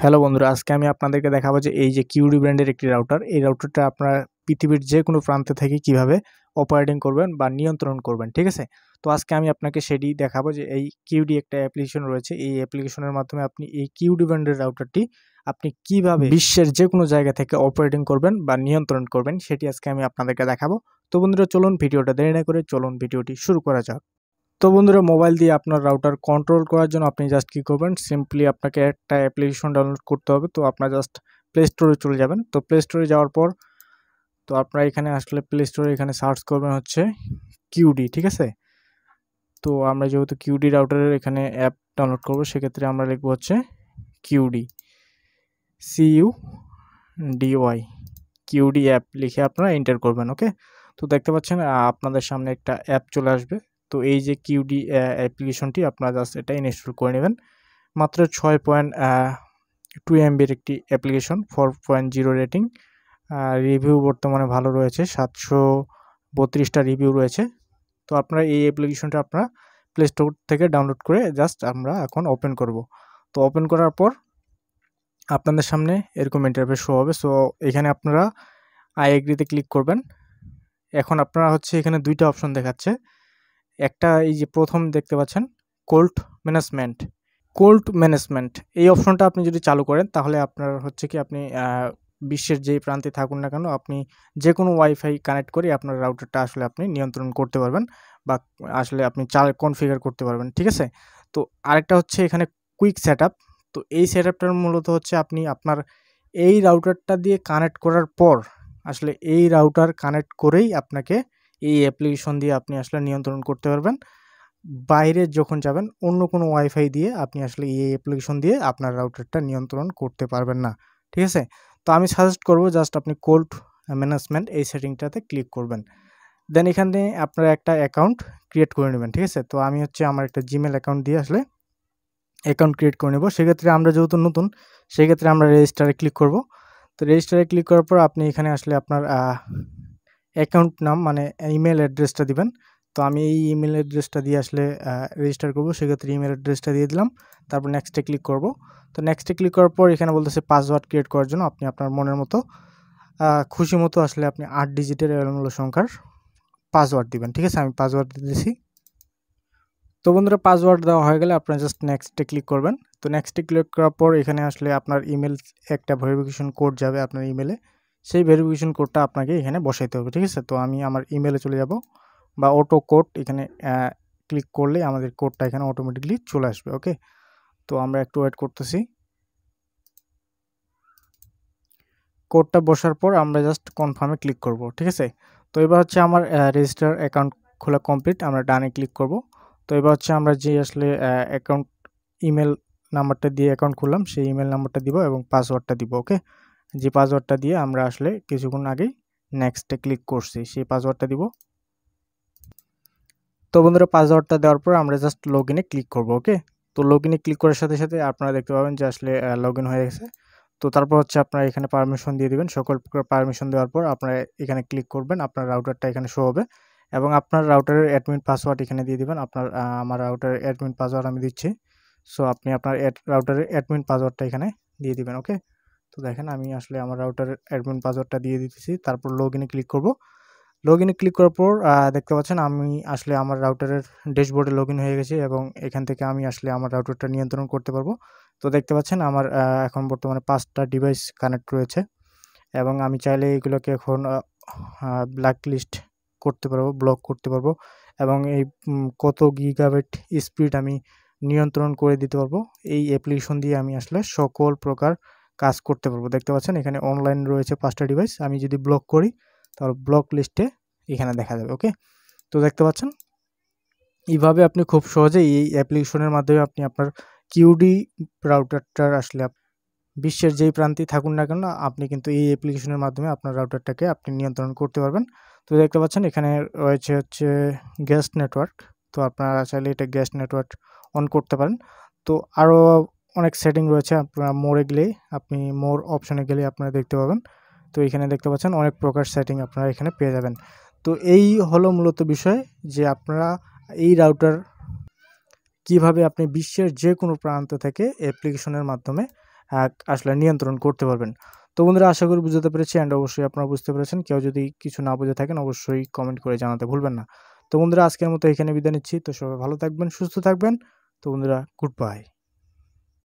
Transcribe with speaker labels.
Speaker 1: Hello বন্ধুরা, আজকে আমি আপনাদেরকে দেখাবো যে এই যে কিউডি ব্র্যান্ডের একটি রাউটার, এই রাউটারটা আপনারা পৃথিবীর যে কোনো প্রান্ত থেকে কিভাবে অপারেটিং করবেন বা নিয়ন্ত্রণ করবেন, ঠিক আছে? তো আজকে আমি আপনাকে সেটি দেখাবো যে এই কিউডি একটা অ্যাপ্লিকেশন রয়েছে, এই অ্যাপ্লিকেশনের মাধ্যমে আপনি এই কিউডি ব্র্যান্ডের রাউটারটি আপনি কিভাবে বিশ্বের যে কোনো জায়গা থেকে অপারেটিং করবেন বা নিয়ন্ত্রণ করবেন সেটি আজকে আমি আপনাদেরকে দেখাবো। তো বন্ধুরা চলুন ভিডিওটা দেরি না করে চলুন ভিডিওটি শুরু করা যাক। তো বন্ধুরা, মোবাইল দিয়ে আপনার রাউটার কন্ট্রোল করার জন্য আপনি জাস্ট কী করবেন, সিম্পলি আপনাকে একটা অ্যাপ্লিকেশন ডাউনলোড করতে হবে। তো আপনার জাস্ট প্লে স্টোরে চলে যাবেন। তো প্লে স্টোরে যাওয়ার পর তো আপনারা এখানে আসলে প্লে স্টোরে এখানে সার্চ করবেন হচ্ছে কিউডি, ঠিক আছে? তো আমরা যেহেতু কিউডি রাউটারের এখানে অ্যাপ ডাউনলোড করবো, সেক্ষেত্রে আমরা লিখবো হচ্ছে কিউডি, CUDY, কিউডি অ্যাপ লিখে আপনারা এন্টার করবেন। ওকে, তো দেখতে পাচ্ছেন আপনাদের সামনে একটা অ্যাপ চলে আসবে। তো এই যে কিউডি অ্যাপ্লিকেশনটি আপনারা জাস্ট এটা ইনস্টল করে নেবেন। মাত্র 6.2 MBর একটি অ্যাপ্লিকেশন, 4.0 রেটিং, রিভিউ বর্তমানে ভালো রয়েছে, 732টা রিভিউ রয়েছে। তো আপনারা এই অ্যাপ্লিকেশনটা আপনারা প্লে স্টোর থেকে ডাউনলোড করে জাস্ট আমরা এখন ওপেন করব। তো ওপেন করার পর আপনাদের সামনে এরকম ইন্টারফেস শো হবে। সো এখানে আপনারা আই এগ্রিতে ক্লিক করবেন। এখন আপনারা হচ্ছে এখানে দুইটা অপশন দেখাচ্ছে। একটা এই যে প্রথম দেখতে পাচ্ছেন কোল্ড ম্যানেজমেন্ট, এই অপশনটা আপনি যদি চালু করেন তাহলে আপনার হচ্ছে কি আপনি বিশ্বের যেই প্রান্তে থাকুন না কেন আপনি যে কোনো ওয়াইফাই কানেক্ট করে আপনার রাউটারটা আসলে আপনি নিয়ন্ত্রণ করতে পারবেন বা আসলে আপনি কনফিগার করতে পারবেন, ঠিক আছে? তো আরেকটা হচ্ছে এখানে কুইক সেটআপ। তো এই সেটআপটার মূলত হচ্ছে আপনি আপনার এই রাউটারটা দিয়ে কানেক্ট করার পর আসলে এই রাউটার কানেক্ট করেই আপনাকে এই অ্যাপ্লিকেশন দিয়ে আপনি আসলে নিয়ন্ত্রণ করতে পারবেন। বাইরে যখন যাবেন অন্য কোনো ওয়াইফাই দিয়ে আপনি আসলে এই অ্যাপ্লিকেশন দিয়ে আপনার রাউটারটা নিয়ন্ত্রণ করতে পারবেন না, ঠিক আছে? তো আমি সাজেস্ট করব জাস্ট আপনি কোল্ড ম্যানেজমেন্ট এই সেটিংটাতে ক্লিক করবেন। দেন এখানে আপনারা একটা অ্যাকাউন্ট ক্রিয়েট করে নেবেন, ঠিক আছে? তো আমি হচ্ছে আমার একটা জিমেল অ্যাকাউন্ট দিয়ে আসলে অ্যাকাউন্ট ক্রিয়েট করে নেব। সেক্ষেত্রে আমরা যেহেতু নতুন, সেক্ষেত্রে আমরা রেজিস্টারে ক্লিক করব। তো রেজিস্টারে ক্লিক করার পর আপনি এখানে আসলে আপনার অ্যাকাউন্ট নাম মানে ইমেল অ্যাড্রেসটা দিবেন। তো আমি এই ইমেল অ্যাড্রেসটা দিয়ে আসলে রেজিস্টার করব। সেক্ষেত্রে ইমেল অ্যাড্রেসটা দিয়ে দিলাম। তারপর নেক্সটে ক্লিক করব। তো নেক্সটে ক্লিক করার পর এখানে বলতেছে পাসওয়ার্ড ক্রিয়েট করার জন্য আপনি আপনার মনের মতো খুশি মতো আসলে আপনি 8 ডিজিটের এলোমেলো সংখ্যার পাসওয়ার্ড দিবেন, ঠিক আছে? আমি পাসওয়ার্ড দিয়েছি। তো বন্ধুরা, পাসওয়ার্ড দেওয়া হয়ে গেলে আপনারা জাস্ট নেক্সটে ক্লিক করবেন। তো নেক্সটে ক্লিক করার পর এখানে আসলে আপনার ইমেল একটা ভেরিফিকেশন কোড যাবে আপনার ইমেলে। সেই ভেরিফিকেশন কোডটা আপনাকে এখানে বসাইতে হবে, ঠিক আছে? তো আমি আমার ইমেলে চলে যাব বা অটো কোড এখানে ক্লিক করলে আমাদের কোডটা এখানে অটোমেটিকলি চলে আসবে। ওকে, তো আমরা একটু ওয়েট করতেছি। কোডটা বসার পর আমরা জাস্ট কনফার্মে ক্লিক করব, ঠিক আছে? তো এবার হচ্ছে আমার রেজিস্টার অ্যাকাউন্ট খোলা কমপ্লিট, আমরা ডানে ক্লিক করব। তো এবার হচ্ছে আমরা যে আসলে অ্যাকাউন্ট ইমেল নাম্বারটা দিয়ে অ্যাকাউন্ট খুললাম সেই ইমেল নাম্বারটা দিব এবং পাসওয়ার্ডটা দিব। ওকে, যে পাসওয়ার্ডটা দিয়ে আমরা আসলে কিছুক্ষণ আগেই নেক্সটে ক্লিক করছি সেই পাসওয়ার্ডটা দিব। তো বন্ধুরা, পাসওয়ার্ডটা দেওয়ার পর আমরা জাস্ট লগ ইনে ক্লিক করব। ওকে, তো লগ ইনে ক্লিক করার সাথে সাথে আপনারা দেখতে পাবেন যে আসলে লগ ইন হয়ে গেছে। তো তারপর হচ্ছে আপনারা এখানে পারমিশন দিয়ে দিবেন। সকল প্রকার পারমিশন দেওয়ার পর আপনারা এখানে ক্লিক করবেন, আপনার রাউটারটা এখানে শো হবে এবং আপনার রাউটারের অ্যাডমিন পাসওয়ার্ড এখানে দিয়ে দিবেন। আপনার আমার রাউটারের অ্যাডমিন পাসওয়ার্ড আমি দিচ্ছি। সো আপনি আপনার রাউটারের অ্যাডমিন পাসওয়ার্ডটা এখানে দিয়ে দিবেন। ওকে, তো দেখেন আমি আসলে আমার রাউটারের অ্যাডমিন পাসওয়ার্ডটা দিয়ে দিতেছি। তারপর লগ ইনে ক্লিক করব। লগ ইনে ক্লিক করার পর দেখতে পাচ্ছেন আমি আসলে আমার রাউটারের ড্যাশবোর্ডে লগ ইন হয়ে গেছি এবং এখান থেকে আমি আসলে আমার রাউটারটা নিয়ন্ত্রণ করতে পারবো। তো দেখতে পাচ্ছেন আমার এখন বর্তমানে 5টা ডিভাইস কানেক্ট রয়েছে এবং আমি চাইলে এগুলোকে এখন ব্ল্যাক লিস্ট করতে পারবো, ব্লক করতে পারবো এবং এই কত গিগাবাইট স্পিড আমি নিয়ন্ত্রণ করে দিতে পারবো। এই অ্যাপ্লিকেশন দিয়ে আমি আসলে সকল প্রকার কাজ করতে পারবো। দেখতে পাচ্ছেন এখানে অনলাইন রয়েছে 5টা ডিভাইস। আমি যদি ব্লক করি তাহলে ব্লক লিস্টে এখানে দেখা যাবে। ওকে, তো দেখতে পাচ্ছেন এইভাবে আপনি খুব সহজেই এই অ্যাপ্লিকেশনের মাধ্যমে আপনি আপনার কিউডি রাউটারটার আসলে বিশ্বের যেই প্রান্তেই থাকুন না কেন আপনি কিন্তু এই অ্যাপ্লিকেশনের মাধ্যমে আপনার রাউটারটাকে আপনি নিয়ন্ত্রণ করতে পারবেন। তো দেখতে পাচ্ছেন এখানে রয়েছে হচ্ছে গেস্ট নেটওয়ার্ক। তো আপনারা চাইলে এটা গেস্ট নেটওয়ার্ক অন করতে পারেন। তো আরও অনেক সেটিং রয়েছে, আপনারা মোরে গেলে আপনি মোর অপশনে গেলে আপনারা দেখতে পাবেন। তো এখানে দেখতে পাচ্ছেন অনেক প্রকার সেটিং আপনারা এখানে পেয়ে যাবেন। তো এই হলো মূলত বিষয় যে আপনারা এই রাউটার কিভাবে আপনি বিশ্বের যে কোনো প্রান্ত থেকে অ্যাপ্লিকেশনের মাধ্যমে আসলে নিয়ন্ত্রণ করতে পারবেন। তো বন্ধুরা আশা করি বুঝাতে পেরেছি অ্যান্ড অবশ্যই আপনারা বুঝতে পেরেছেন। কেউ যদি কিছু না বুঝে থাকেন অবশ্যই কমেন্ট করে জানাতে ভুলবেন না। তো বন্ধুরা আজকের মতো এখানে বিদায় নিচ্ছি। তো সবাই ভালো থাকবেন, সুস্থ থাকবেন। তো বন্ধুরা গুড বাই।